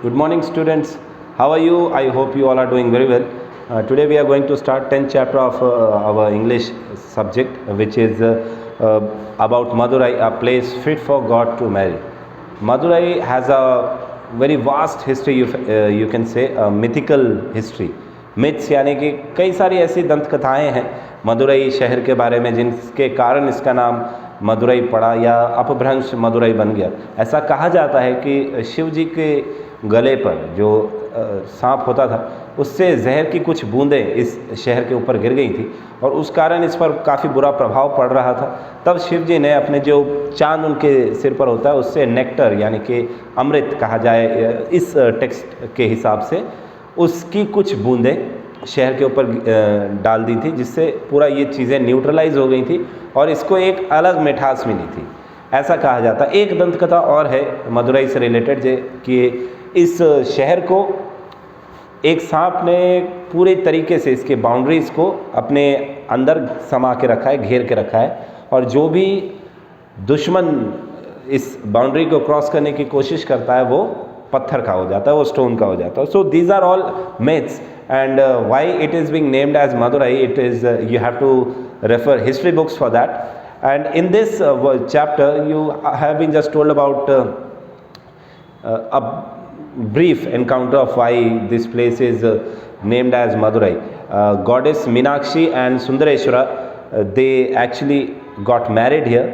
Good morning, students. How are you? I hope you all are doing very well. Today we are going to start 10th chapter of our English subject, which is about Madurai, a place fit for God to marry. Madurai has a very vast history, you can say, a mythical history. Myths यानी कि कई सारी ऐसी दंत कथाएँ हैं मदुरई शहर के बारे में जिनके कारण इसका नाम मदुरई पड़ा या अपभ्रंश मदुरई बन गया। ऐसा कहा जाता है कि शिव जी के गले पर जो सांप होता था उससे जहर की कुछ बूंदें इस शहर के ऊपर गिर गई थी और उस कारण इस पर काफ़ी बुरा प्रभाव पड़ रहा था। तब शिव जी ने अपने जो चांद उनके सिर पर होता है उससे नेक्टर यानी कि अमृत कहा जाए इस टेक्स्ट के हिसाब से, उसकी कुछ बूंदें शहर के ऊपर डाल दी थी, जिससे पूरा ये चीज़ें न्यूट्रलाइज हो गई थी और इसको एक अलग मिठास मिली थी, ऐसा कहा जाता है। एक दंत कथा और है मदुरई से रिलेटेड कि इस शहर को एक सांप ने पूरे तरीके से इसके बाउंड्रीज़ को अपने अंदर समा के रखा है, घेर के रखा है, और जो भी दुश्मन इस बाउंड्री को क्रॉस करने की कोशिश करता है वो पत्थर का हो जाता है, वो स्टोन का हो जाता है। So these are all myths and why it is being named as Madurai, it is you have to refer history books for that. And in this chapter you have been just told about a brief encounter of why this place is named as Madurai. Goddess Meenakshi and Sundareshwara, they actually got married here,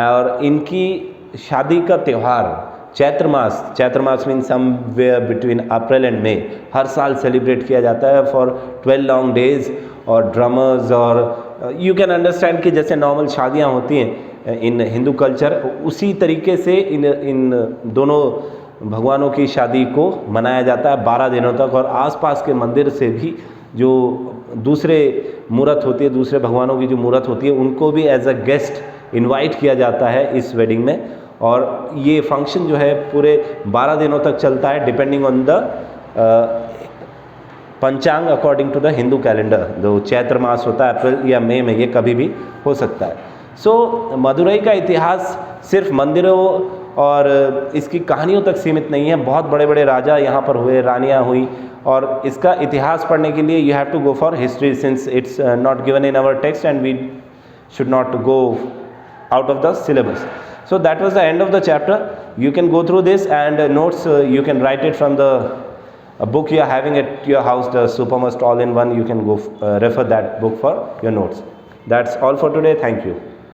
और इनकी शादी का त्यौहार चैत्र मास मीन somewhere between April and May हर साल celebrate किया जाता है फॉर 12 लॉन्ग डेज, और ड्रमर्स और यू कैन अंडरस्टैंड कि जैसे नॉर्मल शादियां होती हैं इन हिंदू कल्चर, उसी तरीके से इन दोनों भगवानों की शादी को मनाया जाता है 12 दिनों तक। और आसपास के मंदिर से भी जो दूसरे मूर्त होती है, दूसरे भगवानों की जो मूर्त होती है, उनको भी एज अ गेस्ट इनवाइट किया जाता है इस वेडिंग में। और ये फंक्शन जो है पूरे 12 दिनों तक चलता है depending on the panchang according to the Hindu calendar. जो चैत्र मास होता है अप्रैल या मई में, ये कभी भी हो सकता है। सो मदुरई का इतिहास सिर्फ मंदिरों और इसकी कहानियों तक सीमित नहीं है। बहुत बड़े बड़े राजा यहाँ पर हुए, रानियाँ हुई, और इसका इतिहास पढ़ने के लिए you have to go for history since it's not given in our text and we should not go out of the syllabus. So that was the end of the chapter. You can go through this, and notes you can write it from the book you are having at your house, the Supermust All in One. You can go refer that book for your notes. That's all for today. Thank you.